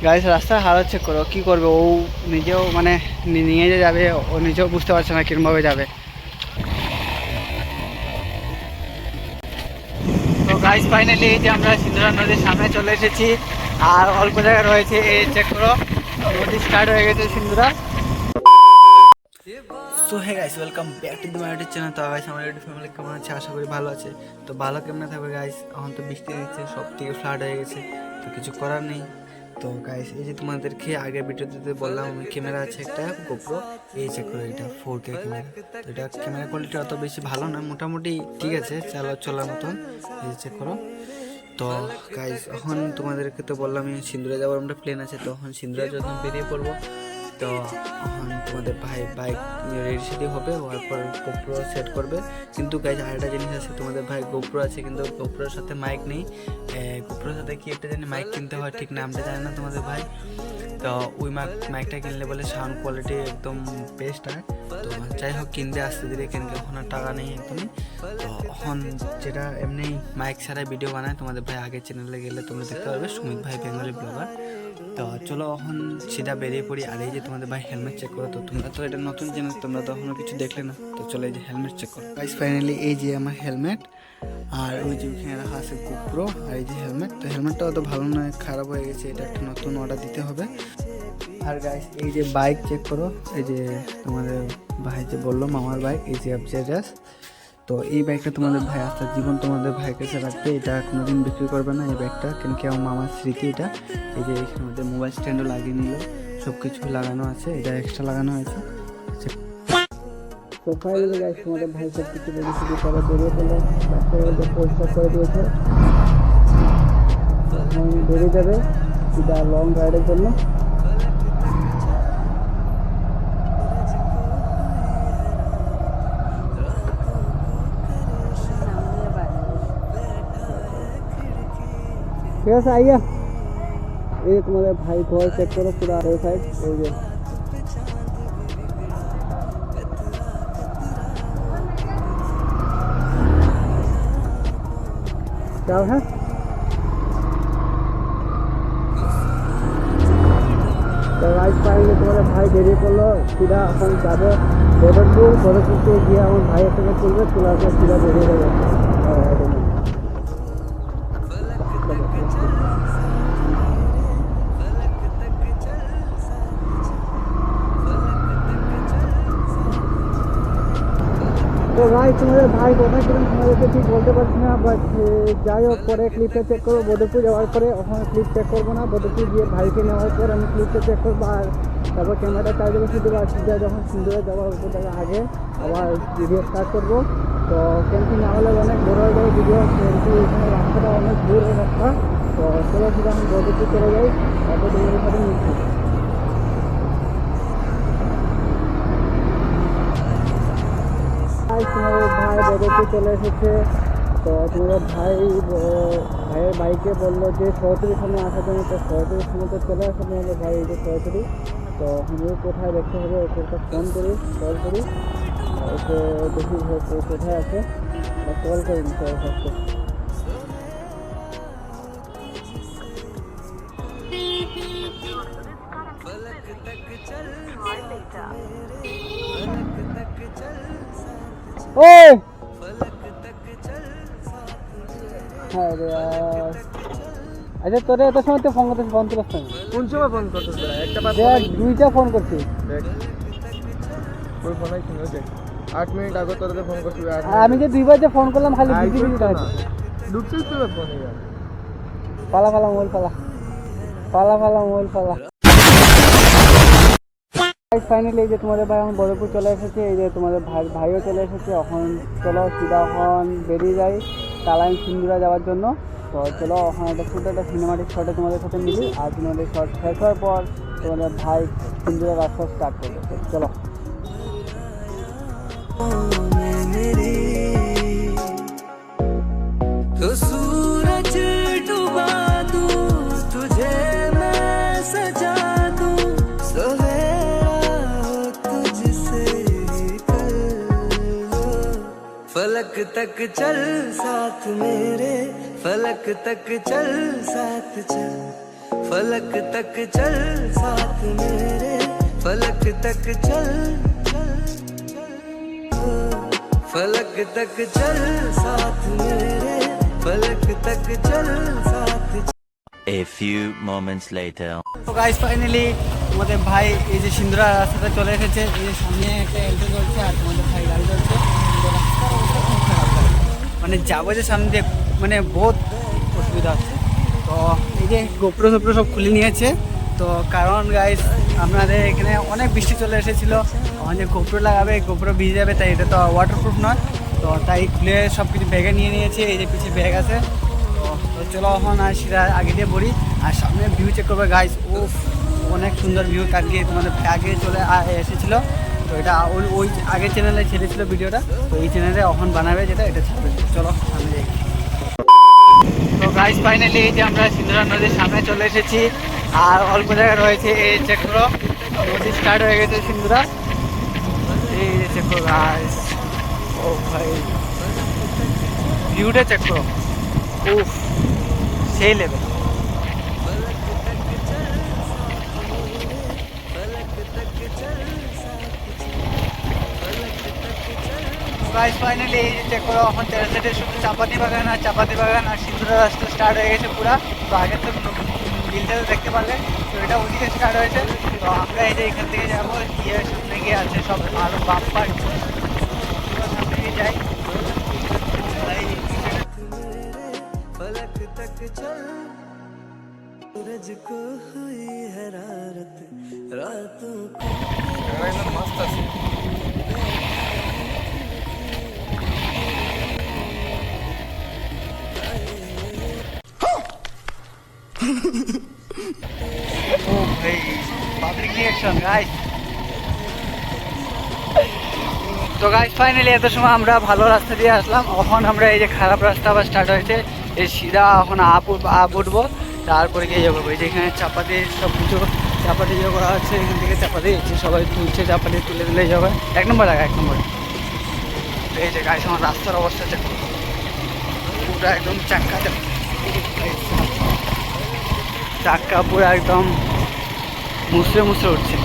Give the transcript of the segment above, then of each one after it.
Guys রাস্তার হালত check করো, কী করবে ও নিজেও মানে নিয়ে যে যাবে ও নিজেও বুঝতে পারছে না কীরকমভাবে যাবে। তো গাইস ফাইনালি এই যে আমরা সিন্ধুরা নদীর সামনে চলে এসেছি, আর অল্প জায়গা রয়েছে। এই চেক করো, নদী স্টার্ট হয়ে গেছে সিন্ধুরা। So hey guys, welcome back to my YouTube channel. তো গাইস আমার ইউটিউব ফ্যামিলি কেমন আছে, আশা করি ভালো আছে। তো ভালো কেমন থাকবে গাইস, এখন তো বৃষ্টি দিচ্ছে, সব থেকে ফ্লাড হয়ে গেছে, তো কিছু করার নেই। তো গাইস এই যে তোমাদেরকে আগের ভিডিওতে বললাম আমি ক্যামেরা আছে একটা গোপ্রো, এই চেক করো এটা 4K ক্যামেরা। তো এটা ক্যামেরা কোয়ালিটি অত বেশি ভালো না, মোটামুটি ঠিক আছে, চলার মতন। এই চেক করো। তো গাইস এখন তোমাদেরকে তো বললাম আমি সিন্দুরে যাবো, আমরা প্লেন আছে, তখন সিন্দুরে যখন বেরিয়ে পড়বো। তো এখন তোমাদের ভাই বাইক রেডি সেডি হবে, হওয়ার পর গোপ্রো সেট করবে। কিন্তু গাইজ আরেকটা জিনিস আছে, তোমাদের ভাই গোপ্রো আছে কিন্তু গোপ্রোর সাথে মাইক নেই। গোপ্রোর সাথে কি একটা জানি মাইক কিনতে হয়, ঠিক নামটা জানে না তোমাদের ভাই। তো ওই মাইকটা কিনলে বলে সাউন্ড কোয়ালিটি একদম বেস্ট হয়। তো যাই হোক কিনতে আসতে ধীরে কেন, এখন আর টাকা নেই একদমই। তো এখন যেটা এমনি মাইক ছাড়াই ভিডিও বানায়, তোমাদের ভাই আগের চ্যানেলে গেলে তোমরা দেখতে পারবে, সুমিত ভাই বেঙ্গলি ব্লগার। তো চলো এখন সিধা বেরিয়ে পড়ি। আর এই যে তোমাদের ভাই হেলমেট চেক করো। তো তোমরা তো এটা নতুন চ্যানেল, তোমরা তো এখনো কিছু দেখলে না। তো চলো এই যে হেলমেট চেক করো গাইস। ফাইনালি এই যে আমার হেলমেট, আর ওই যে ওখানে রাখা আছে গোপ্রো, আর এই যে হেলমেট। তো হেলমেটটা অত ভালো নয়, খারাপ হয়ে গেছে, এটা একটা নতুন অর্ডার দিতে হবে। আর গাইস এই যে বাইক চেক করো, এই যে তোমাদের ভাই যে বললো মামার বাইক, এই যে এফজেডএস। তো এই বাইকটা তোমাদের ভাই আস্তে জীবন তোমাদের ভাইয়ের কাছে রাখবে, এটা কোনোদিন বিক্রি করবে না এই বাইকটা, কেন কি আমার মামার স্মৃতি এটা। এই যে এখানে মধ্যে মোবাইল স্ট্যান্ডও লাগিয়ে নিল, সব কিছু লাগানো আছে, এটা এক্সট্রা লাগানো হয়েছে। তো ফাইনালি গাইস তোমাদের ভাই সব কিছু রেডি করে বেরিয়ে পড়লো, রাস্তায় পরিষ্কার করে দিয়েছে, এখন বেরিয়ে যাবে এটা লং রাইডের জন্য। ঠিক আছে आइए। ये तुम्हारे भाई घर चेक करो पूरा साइड, ये क्या है। तो राइट साइड में तुम्हारे भाई बेरिए पड़लो, सीधा अपन जाबे बदरपुर से गए हम भाई থেকে তুলবে, তোলার পর सीधा বেরিয়ে যাবে। তো ভাই তোমাদের ভাই কোথায় ছিলেন তোমাদেরকে ঠিক বলতে পারছি না, বাট যাই হোক পরে ক্লিপটা চেক করবো। বদরপুর যাওয়ার পরে ওখানে ক্লিপ চেক করবো না, বদরপুর গিয়ে ভাইকে নেওয়ার পর আমি ক্লিপটা চেক করবো, আর তারপর ক্যামেরাটা চার্জে বসে দেবো। আর সিধা যখন সিন্ধুরে যাওয়ার উপর থেকে আগে আবার ভিডিও স্টার্ট করবো। তো ক্যাম্পি না হলে অনেক বড় হয়ে যাবে ভিডিও, কিন্তু এখানে রাস্তাটা অনেক দূরের রাস্তা। তো চলো সিধা আমি বদরপুর চলে যাই, তারপর তোমাদের সাথে মিলছি। তোমাদের ভাই বদরপুর চলে এসেছে। তো তোমাদের ভাইয়ের বাইকে বললো যে সরকারি সামনে আসার জন্য, তো সরকারি সামনে তো চলে আসে তোমাদের ভাই, এই যে সরকারি। তো আমি কোথায় দেখতে হবে ওকে একটা ফোন করি, কল করি, ওকে দেখি কোথায় আছে, কল করি সবার কাছে। ও হ্যাঁ রে, আচ্ছা তোরে এত সময় তো ফোন করতেছি, ফোন তুলিস না। কোন সময় ফোন করতেছ? একটা দুইটা ফোন করছি, ওই ফোনই ছিল যে 8 মিনিট আগে তোরে ফোন করছি। আমি যে দুইবার যে ফোন করলাম খালি বিজি বিজি দেখাচ্ছে, ঢুকছিস তুই ফোনে। পালা মোবাইল পালা মোবাইল পালা। ফাইনালি এই যে তোমাদের ভাই এখন বদরপুর চলে এসেছে, এই যে তোমাদের ভাইও চলে এসেছে। এখন চলো সিধা এখন বেরিয়ে যাই কালাইন সিন্ধুরা যাওয়ার জন্য। তো চলো ওখানে একটা সিনেমাটিক শটে তোমাদের সাথে মিলি, আর তোমাদের শট শেষ হওয়ার পর তোমাদের ভাই সিন্ধুরা রাস্তা স্টার্ট করবে। চলো तो सूरज डूबा दूं तुझे मैं सजा दूं, सवेरा हो तुझसे कल हो, फलक तक चल साथ मेरे, फलक तक चल साथ चल, फलक तक चल साथ मेरे, फलक तक चल, फलक तक चल साथ मेरे, फलक तक चल साथ। A few moments later. তো গাইস ফাইনালি আমাদের ভাই এই যে সিন্দুরা রাস্তাতে চলে এসেছে, এই যে সামনে একটা এলটো চলছে আর তোমাদের ভাই গাড়ি চলছে। তো রাস্তার অবস্থা খুব খারাপ, মানে যাবো যে সামনে দিয়ে মানে বহুত অসুবিধা হচ্ছে। তো এই যে গোপ্রো সোপ্রো সব খুলে নিয়েছে, তো কারণ গাইস আপনাদের এখানে অনেক বৃষ্টি চলে এসেছিলো, যে গোপ্রো লাগাবে গোপ্রো ভিজে যাবে, তাই এটা তো ওয়াটারপ্রুফ নয়, তো তাই খুলে সব কিছু ব্যাগে নিয়ে নিয়েছে। এই যে পিছিয়ে ব্যাগ আছে, তো চলো এখন আর সেটা আগে দিয়ে পড়ি আর সামনে ভিউ চেক করবে গাইস। ও অনেক সুন্দর ভিউ, কালকে তোমাদের আগে চলে এসেছিলো, তো এটা ওই আগের চ্যানেলে ছেড়েছিল ভিডিওটা, তো এই চ্যানেলে এখন বানাবে যেটা এটা ছাড়বে। চলো সামনে যাই। তো গাইস ফাইনালি এই যে আমরা সিন্ধুরা নদীর সামনে চলে এসেছি আর অল্প জায়গায় রয়েছে, এই চেক করো নদী স্টার্ট হয়ে গেছে সিন্ধুরা, এই যে চেক করো গাইস। ও ভাই ভিউটা চেক করো, উফ সেই লেভেল। গাইস ফাইনালি এই যে চেক করো এখন তেরো সাইডে শুধু চাপাতি বাগান আর চাপাতি বাগান আর সিন্ধুরা রাস্তা স্টার্ট হয়ে গেছে পুরা। তো আগের তো বিলটাতে দেখতে পারলে, তো এটা ওদিকে স্টার্ট হয়েছে। তো আমরা এই যে এখান থেকে যাবো, গিয়ে সামনে গিয়ে আছে সব আরো বাম্পার সামনে গিয়ে যাই। सूरज को हुई हरारत रातों को मस्त আছে। ও ভাই পাবলিক রিঅ্যাকশন গাইস। তো গাইস ফাইনালি এত সময় আমরা ভালো রাস্তা দিয়ে আসলাম, এখন আমরা এই যে খারাপ রাস্তা আবার স্টার্ট হয়েছে, এই সিধা এখন আপ উঠবো, তারপরে গিয়ে যাবো। এই যে এখানে চাপাতি সব কিছু চাপাতি ইয়ে করা হচ্ছে, এখান থেকে চাপাতি সবাই তুলছে, চাপাতি তুলে তুলে যাবে। এক নম্বর জায়গা, এক নম্বর। এই যে গাইস আমার রাস্তার অবস্থা চেক করো, পুরো একদম চাক্কা পুরো একদম মুসড়ে মুসড়ে উঠছে।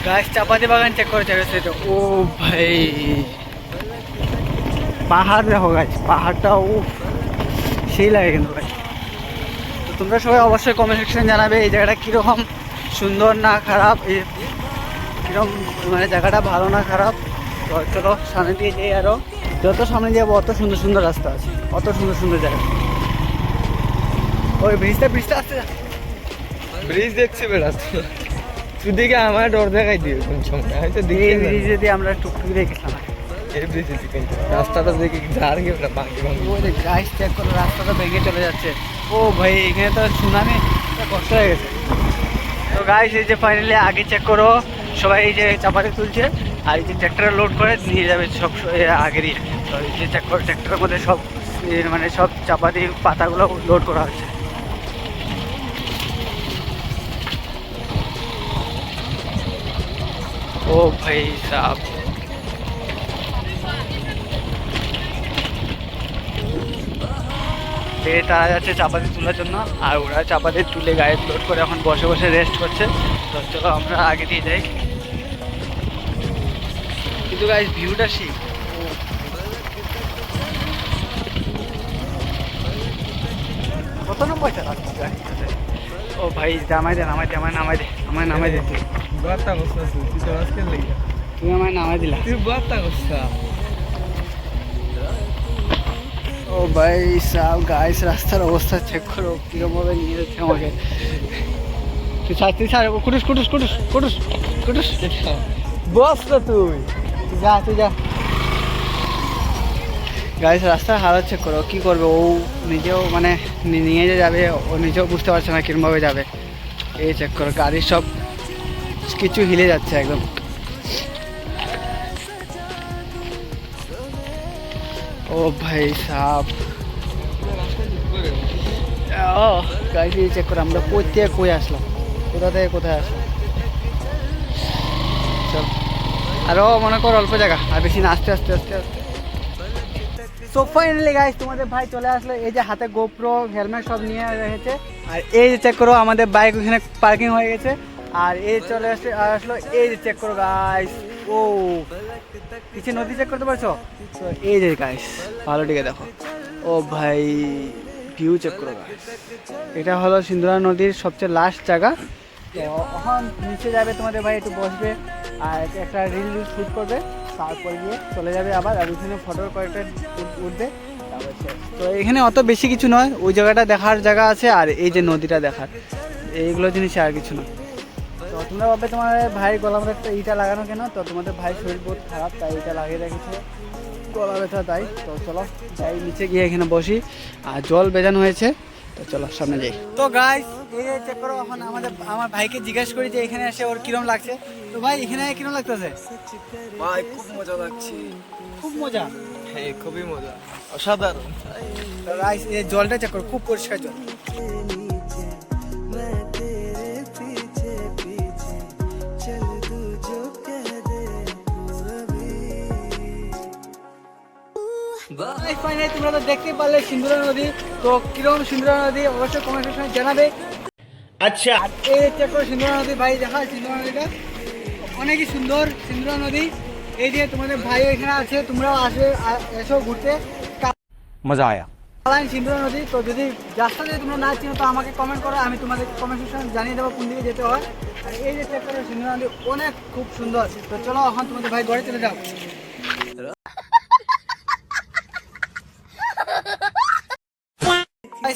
গাছ চাপাতি বাগান চেক করে চলেছে। তো ও ভাই পাহাড় দেখো গাছ, পাহাড়টাও সেই লাগে কিন্তু ভাই। তো তোমরা সবাই অবশ্যই কমেন্ট সেকশন জানাবে এই জায়গাটা কীরকম, সুন্দর না খারাপ, কীরকম মানে জায়গাটা ভালো না খারাপ। তো চলো সামনে দিয়ে যাই, আরও যত সামনে যাবো অত সুন্দর সুন্দর রাস্তা আছে, অত সুন্দর সুন্দর জায়গা। ওই ব্রিজটা আসতে ব্রিজ দেখছে বেড়াচ্ছে, তুই দেখে আমার ডর দেখাই দিও কোন সময়, হয়তো দেখে ব্রিজে দিয়ে আমরা টুকটুকি দেখেছিলাম। এই ব্রিজে কিন্তু রাস্তাটা দেখে ঝাড় গিয়ে ভাঙে ভাঙে, ওই গাছ চেক করে রাস্তাটা ভেঙে চলে যাচ্ছে। ও ভাই এখানে তো সুনামি কষ্ট হয়ে গেছে। তো গাইস এই যে ফাইনালি আগে চেক করো, সবাই এই যে চাপাতি তুলছে আর এই যে ট্র্যাক্টরে লোড করে নিয়ে যাবে সব আগেরই। তো এই যে চেক করো ট্র্যাক্টরের মধ্যে সব মানে সব চাপাতি পাতাগুলো লোড করা হচ্ছে। ও ভাই সাব তারা যাচ্ছে চাপাতি তোলার জন্য, আর ওরা চাপাতি তুলে গায়ে লোড করে এখন বসে বসে রেস্ট করছে। তো চলো আমরা আগে দিয়ে যাই। কিন্তু গাইস ভিউটা সেই, কত নম্বর চালা ও ভাই নামাই দে নামাই দে আমায় নামাই দে, আমায় নামাই দে, তুই বার্তা করছিস, তুই তো আজকে লেগে তুমি আমায় নামাই দিলা, তুই বার্তা করছিস। ও ভাই সাব গাইস রাস্তার অবস্থা চেক করো কিরকমভাবে নিয়ে যাচ্ছে আমাকে। তুই ছাড় কুটুস কুটুস কুটুস কুটুস কুটুস বস না তুই যা, তুই যা। গাইস রাস্তার হালত চেক করো, কী করবে ও নিজেও মানে নিয়ে যে যাবে ও নিজেও বুঝতে পারছে না কিরমভাবে যাবে। এই চেক করো গাড়ির সব কিছু হিলে যাচ্ছে একদম। ও ভাই সাপ, ও গাড়ি চেক করে আমরা কই আসলাম, কোথা থেকে কোথায় আসলাম। চল আরও মনে কর অল্প জায়গা, আর বেশি না, আস্তে আস্তে আস্তে আস্তে। সো ফাইনালি গাইস তোমাদের ভাই চলে আসলো, এই যে হাতে গোপ্রো হেলমেট সব নিয়ে রয়েছে, আর এই যে চেক করো আমাদের বাইক ওখানে পার্কিং হয়ে গেছে, আর এই চলে আসলো এই যে চেক করো গাইস, ও পিছিয়ে নদী চেক করতে পারছো তো, এই যে গাইস ভালো দিকে দেখো, ও ভাই ভিউ চেক করো গাইস, এটা হলো সিন্ধুরা নদীর সবচেয়ে লাস্ট জায়গা। তো এখন নিচে যাবে তোমাদের ভাই, একটু বসবে আর একটা রিল শ্যুট করবে, তারপর গিয়ে চলে যাবে আবার, আর ওইখানে ফটোর কয়েকটা উঠবে, তারপর শেষ। তো এখানে অত বেশি কিছু নয়, ওই জায়গাটা দেখার জায়গা আছে, আর এই যে নদীটা দেখার, এইগুলো জিনিস আর কিছু না। তো তোমরা ভাববে তোমার ভাই গলা মধ্যে একটা ইটা লাগানো কেন, তো তোমাদের ভাই শরীর বহুত খারাপ তাই এটা লাগিয়ে রেখেছে, গলা ব্যথা তাই। তো চলো যাই নিচে গিয়ে এখানে বসি, আর জল বেজানো হয়েছে, তো চলো সামনে যাই। তো গাইস এই চেক করো, এখন আমার ভাইকে জিজ্ঞেস করি যে এখানে এসে ওর কিরম লাগছে। তো ভাই এখানে কিরম লাগতেছে? ভাই খুব মজা লাগছে, খুব মজা, হ্যাঁ খুবই মজা, অসাধারণ। তো গাইস এই জলটা চেক করো, খুব পরিষ্কার জল। ফাইনালি তোমরা তো দেখতেই পারলে সিন্ধুরা নদী, তো কিরকম সিন্ধুরা নদী অবশ্যই কমেন্ট সেকশনে জানাবে। আচ্ছা এই চেক করো সিন্ধুরা নদী, ভাই দেখা সিন্ধুরা নদীটা অনেকই সুন্দর সিন্ধুরা নদী। এই যে তোমাদের ভাই এখানে আছে, তোমরাও এসো ঘুরতে, মজা আয়া। কালাইন সিন্ধুরা নদী। তো যদি রাস্তা যদি তোমরা না চিনো তো আমাকে কমেন্ট করো, আমি তোমাদের কমেন্ট সেকশনে জানিয়ে দেবো কোন দিকে যেতে হয়। আর এই যে চেক করো সিন্ধুরা নদী অনেক খুব সুন্দর। তো চলো এখন তোমাদের ভাই ঘরে চলে যাও।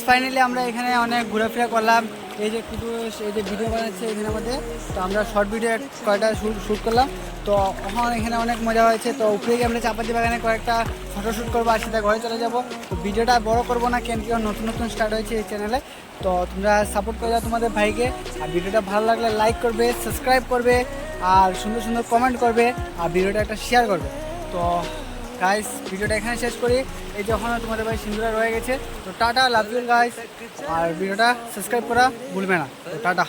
ফাইনালি আমরা এখানে অনেক ঘোরাফেরা করলাম, এই যে কুটুস এই যে ভিডিও বানাচ্ছে এখানে মধ্যে, তো আমরা শর্ট ভিডিও কয়েকটা শ্যুট করলাম। তো এখন এখানে অনেক মজা হয়েছে, তো উপরে গিয়ে আমরা চাপাতি বাগানে কয়েকটা ফটো শ্যুট করবো, আর সেটা ঘরে চলে যাবো। তো ভিডিওটা বড় করবো না, কেন কি নতুন নতুন স্টার্ট হয়েছে এই চ্যানেলে, তো তোমরা সাপোর্ট করে দাও তোমাদের ভাইকে। আর ভিডিওটা ভালো লাগলে লাইক করবে, সাবস্ক্রাইব করবে, আর সুন্দর সুন্দর কমেন্ট করবে, আর ভিডিওটা একটা শেয়ার করবে। তো গাইস ভিডিওটা এখানে শেষ করি, এই যখন তোমাদের ভাই সিন্ধুরা রয়ে গেছে। তো টাটা, লাভ ইউ গাইস, আর ভিডিওটা সাবস্ক্রাইব করা ভুলবে না। তো টাটা।